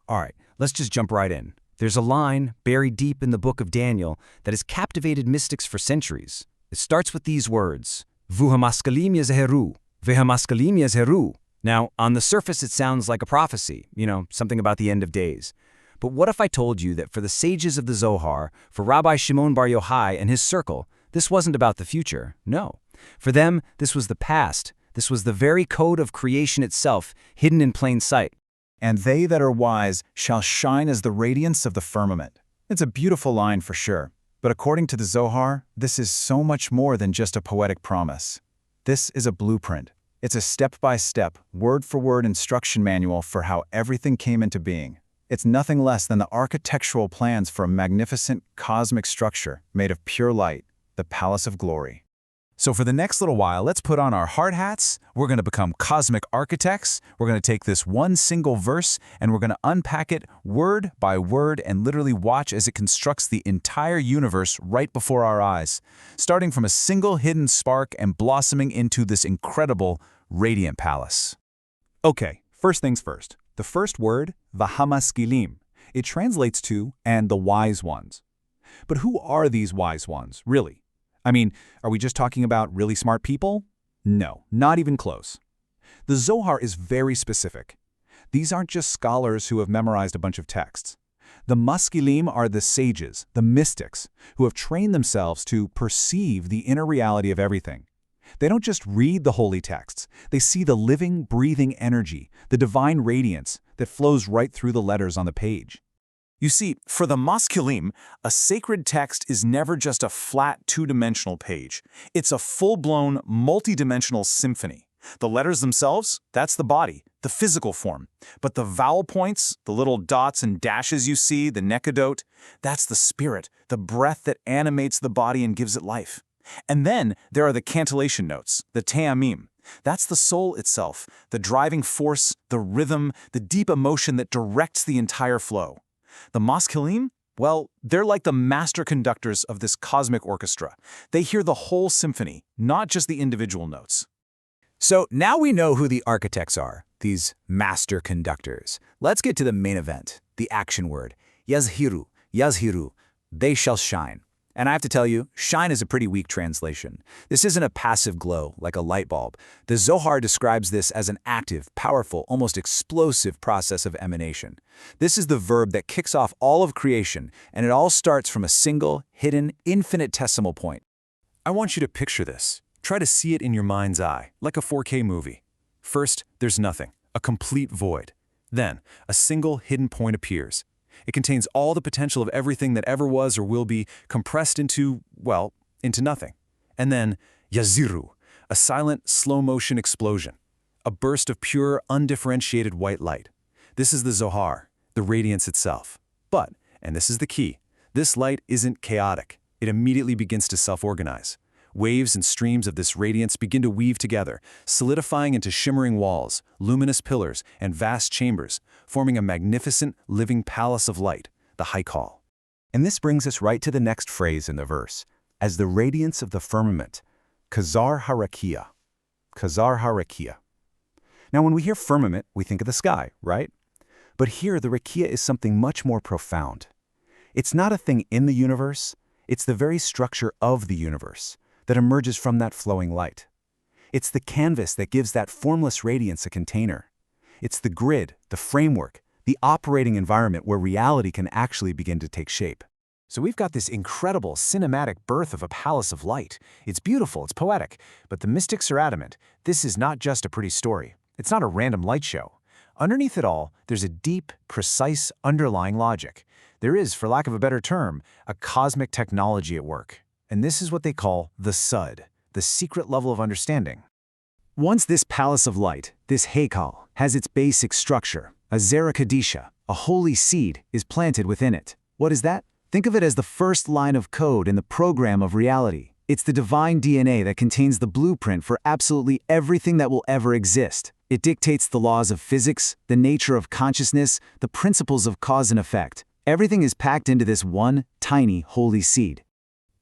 All right, let's just jump right in. There's a line buried deep in the book of Daniel that has captivated mystics for centuries. It starts with these words, Maskilim yazheru, Maskilim yazheru. Now, on the surface it sounds like a prophecy, something about the end of days. But what if I told you that for the sages of the Zohar, for Rabbi Shimon Bar Yochai and his circle, this wasn't about the future, no. For them, this was the past. This was the very code of creation itself, hidden in plain sight. And they that are wise shall shine as the radiance of the firmament. It's a beautiful line for sure. But according to the Zohar, this is so much more than just a poetic promise. This is a blueprint. It's a step-by-step, word-for-word instruction manual for how everything came into being. It's nothing less than the architectural plans for a magnificent cosmic structure made of pure light, the Palace of Glory. So for the next little while, let's put on our hard hats. We're going to become cosmic architects. We're going to take this one single verse and we're going to unpack it word by word and literally watch as it constructs the entire universe right before our eyes, starting from a single hidden spark and blossoming into this incredible, radiant palace. Okay, first things first. The first word, Maskilim, it translates to, and the wise ones. But who are these wise ones, really? I mean, are we just talking about really smart people? No, not even close. The Zohar is very specific. These aren't just scholars who have memorized a bunch of texts. The Maskilim are the sages, the mystics, who have trained themselves to perceive the inner reality of everything. They don't just read the holy texts, they see the living, breathing energy, the divine radiance that flows right through the letters on the page. You see, for the Maskilim, a sacred text is never just a flat two-dimensional page. It's a full-blown, multi-dimensional symphony. The letters themselves, that's the body, the physical form. But the vowel points, the little dots and dashes you see, the encodes, that's the spirit, the breath that animates the body and gives it life. And then there are the cantillation notes, the te'amim. That's the soul itself, the driving force, the rhythm, the deep emotion that directs the entire flow. The Maskilim, well, they're like the master conductors of this cosmic orchestra. They hear the whole symphony, not just the individual notes. So now we know who the architects are, these master conductors. Let's get to the main event, the action word. Yazhiru, yazhiru, they shall shine. And I have to tell you, shine is a pretty weak translation. This isn't a passive glow, like a light bulb. The Zohar describes this as an active, powerful, almost explosive process of emanation. This is the verb that kicks off all of creation, and it all starts from a single, hidden, infinitesimal point. I want you to picture this. Try to see it in your mind's eye, like a 4K movie. First, there's nothing, a complete void. Then, a single hidden point appears. It contains all the potential of everything that ever was or will be compressed into, well, into nothing. And then, yaziru, a silent, slow-motion explosion. A burst of pure, undifferentiated white light. This is the Zohar, the radiance itself. But, and this is the key, this light isn't chaotic. It immediately begins to self-organize. Waves and streams of this radiance begin to weave together, solidifying into shimmering walls, luminous pillars, and vast chambers, forming a magnificent, living palace of light, the Haikal. And this brings us right to the next phrase in the verse, as the radiance of the firmament, Kazar Harakia. Kazar Harakia. Now when we hear firmament, we think of the sky, right? But here the Rakia is something much more profound. It's not a thing in the universe, it's the very structure of the universe that emerges from that flowing light. It's the canvas that gives that formless radiance a container. It's the grid, the framework, the operating environment where reality can actually begin to take shape. So we've got this incredible cinematic birth of a palace of light. It's beautiful, it's poetic, but the mystics are adamant. This is not just a pretty story. It's not a random light show. Underneath it all, there's a deep, precise, underlying logic. There is, for lack of a better term, a cosmic technology at work. And this is what they call the Sud, the secret level of understanding. Once this palace of light, this Haikal, has its basic structure, a Zera Kadisha, a holy seed, is planted within it. What is that? Think of it as the first line of code in the program of reality. It's the divine DNA that contains the blueprint for absolutely everything that will ever exist. It dictates the laws of physics, the nature of consciousness, the principles of cause and effect. Everything is packed into this one tiny holy seed.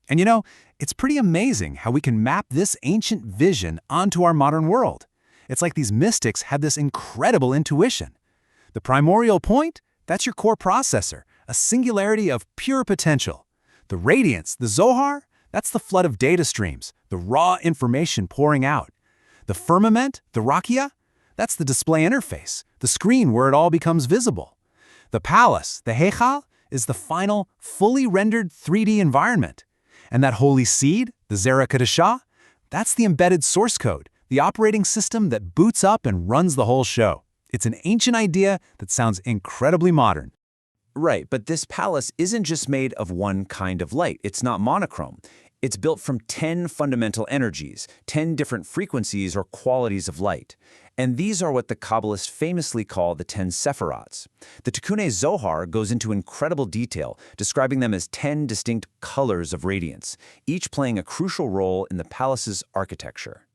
And you know, it's pretty amazing how we can map this ancient vision onto our modern world. It's like these mystics had this incredible intuition. The primordial point? That's your core processor, a singularity of pure potential. The radiance, the Zohar, that's the flood of data streams, the raw information pouring out. The firmament, the rakia, that's the display interface, the screen where it all becomes visible. The palace, the heichal, is the final, fully rendered 3D environment. And that holy seed, the Zera Kadeshah, that's the embedded source code, the operating system that boots up and runs the whole show. It's an ancient idea that sounds incredibly modern. Right, but this palace isn't just made of one kind of light. It's not monochrome. It's built from 10 fundamental energies, 10 different frequencies or qualities of light. And these are what the Kabbalists famously call the 10 Sefirot. The Tikkun Zohar goes into incredible detail, describing them as 10 distinct colors of radiance, each playing a crucial role in the palace's architecture.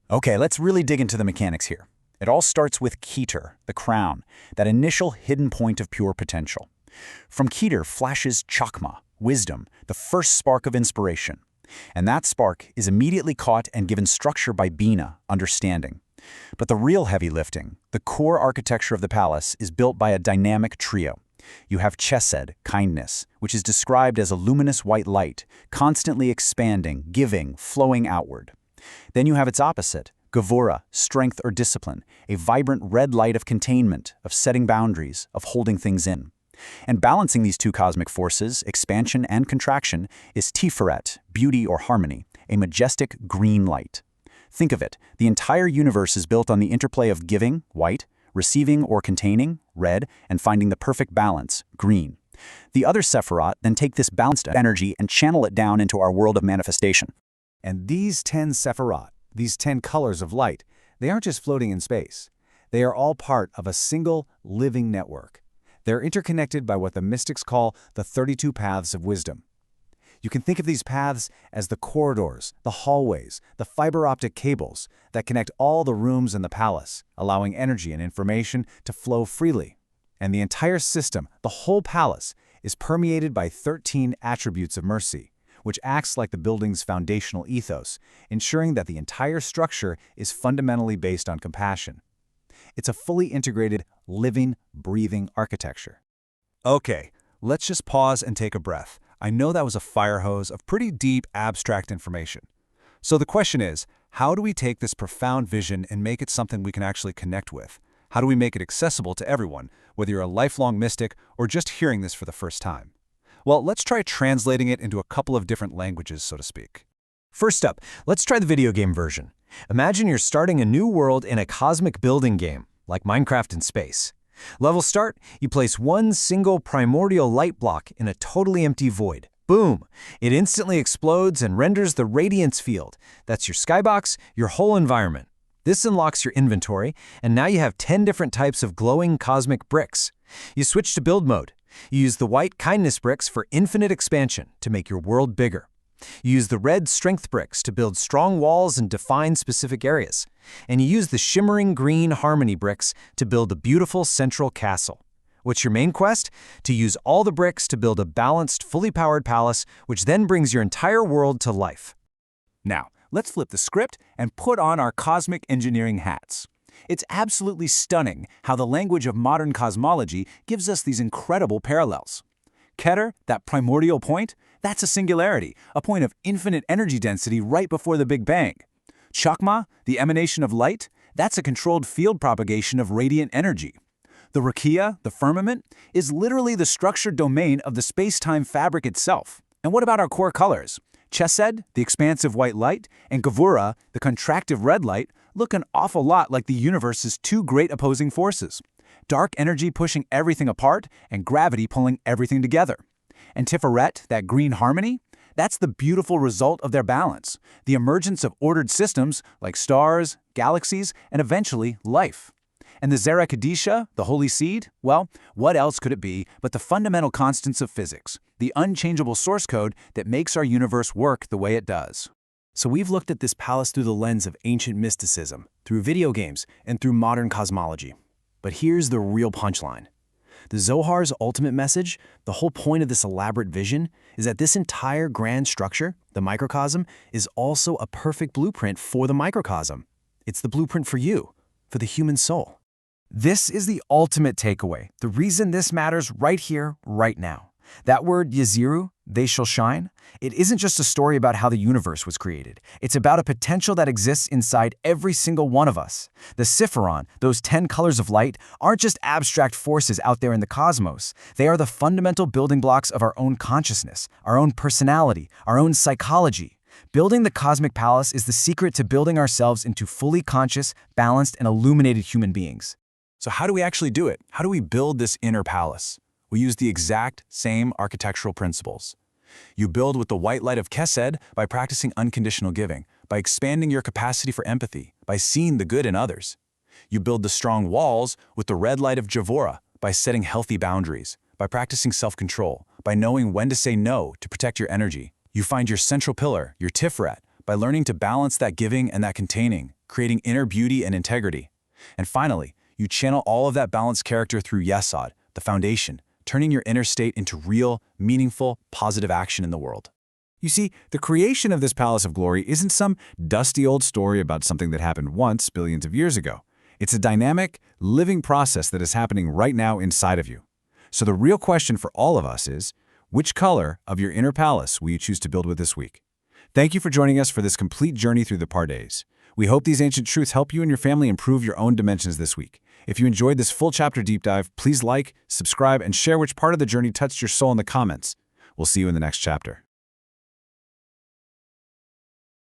Okay, let's really dig into the mechanics here. It all starts with Keter, the crown, that initial hidden point of pure potential. From Keter flashes Chakma, wisdom, the first spark of inspiration. And that spark is immediately caught and given structure by Bina, understanding. But the real heavy lifting, the core architecture of the palace, is built by a dynamic trio. You have Chesed, kindness, which is described as a luminous white light, constantly expanding, giving, flowing outward. Then you have its opposite, Gevura, strength or discipline, a vibrant red light of containment, of setting boundaries, of holding things in. And balancing these two cosmic forces, expansion and contraction, is Tiferet, beauty or harmony, a majestic green light. Think of it, the entire universe is built on the interplay of giving, white, receiving or containing, red, and finding the perfect balance, green. The other Sefirot then take this balanced energy and channel it down into our world of manifestation. And these 10 Sefirot, these 10 colors of light, they aren't just floating in space. They are all part of a single, living network. They're interconnected by what the mystics call the 32 paths of wisdom. You can think of these paths as the corridors, the hallways, the fiber optic cables that connect all the rooms in the palace, allowing energy and information to flow freely. And the entire system, the whole palace, is permeated by 13 attributes of mercy, which acts like the building's foundational ethos, ensuring that the entire structure is fundamentally based on compassion. It's a fully integrated, living, breathing architecture. Okay, let's just pause and take a breath. I know that was a fire hose of pretty deep, abstract information. So the question is, how do we take this profound vision and make it something we can actually connect with? How do we make it accessible to everyone, whether you're a lifelong mystic or just hearing this for the first time? Well, let's try translating it into a couple of different languages, so to speak. First up, let's try the video game version. Imagine you're starting a new world in a cosmic building game, like Minecraft in space. Level start, you place one single primordial light block in a totally empty void. Boom! It instantly explodes and renders the radiance field. That's your skybox, your whole environment. This unlocks your inventory, and now you have 10 different types of glowing cosmic bricks. You switch to build mode. You use the white kindness bricks for infinite expansion to make your world bigger. You use the red strength bricks to build strong walls and define specific areas. And you use the shimmering green harmony bricks to build a beautiful central castle. What's your main quest? To use all the bricks to build a balanced, fully powered palace, which then brings your entire world to life. Now, let's flip the script and put on our cosmic engineering hats. It's absolutely stunning how the language of modern cosmology gives us these incredible parallels. Keter, that primordial point, that's a singularity, a point of infinite energy density right before the Big Bang. Chakma, the emanation of light, that's a controlled field propagation of radiant energy. The rakia, the firmament, is literally the structured domain of the space-time fabric itself. And what about our core colors? Chesed, the expansive white light, and Gevura, the contractive red light, look an awful lot like the universe's two great opposing forces. Dark energy pushing everything apart, and gravity pulling everything together. And Tiferet, that green harmony, that's the beautiful result of their balance, the emergence of ordered systems like stars, galaxies, and eventually life. And the Zera Kadeshah, the holy seed, well, what else could it be but the fundamental constants of physics, the unchangeable source code that makes our universe work the way it does. So we've looked at this palace through the lens of ancient mysticism, through video games, and through modern cosmology. But here's the real punchline. The Zohar's ultimate message, the whole point of this elaborate vision, is that this entire grand structure, the microcosm, is also a perfect blueprint for the microcosm. It's the blueprint for you, for the human soul. This is the ultimate takeaway, the reason this matters right here, right now. That word yaziru, they shall shine, it isn't just a story about how the universe was created. It's about a potential that exists inside every single one of us. The Sefirot, those 10 colors of light, aren't just abstract forces out there in the cosmos. They are the fundamental building blocks of our own consciousness, our own personality, our own psychology. Building the cosmic palace is the secret to building ourselves into fully conscious, balanced, and illuminated human beings. So how do we actually do it? How do we build this inner palace? We use the exact same architectural principles. You build with the white light of Chesed by practicing unconditional giving, by expanding your capacity for empathy, by seeing the good in others. You build the strong walls with the red light of Zohar by setting healthy boundaries, by practicing self-control, by knowing when to say no to protect your energy. You find your central pillar, your Tiferet, by learning to balance that giving and that containing, creating inner beauty and integrity. And finally, you channel all of that balanced character through Yesod, the foundation, turning your inner state into real, meaningful, positive action in the world. You see, the creation of this palace of glory isn't some dusty old story about something that happened once billions of years ago. It's a dynamic, living process that is happening right now inside of you. So the real question for all of us is, which color of your inner palace will you choose to build with this week? Thank you for joining us for this complete journey through the Pardes. We hope these ancient truths help you and your family improve your own dimensions this week. If you enjoyed this full chapter deep dive, please like, subscribe, and share which part of the journey touched your soul in the comments. We'll see you in the next chapter.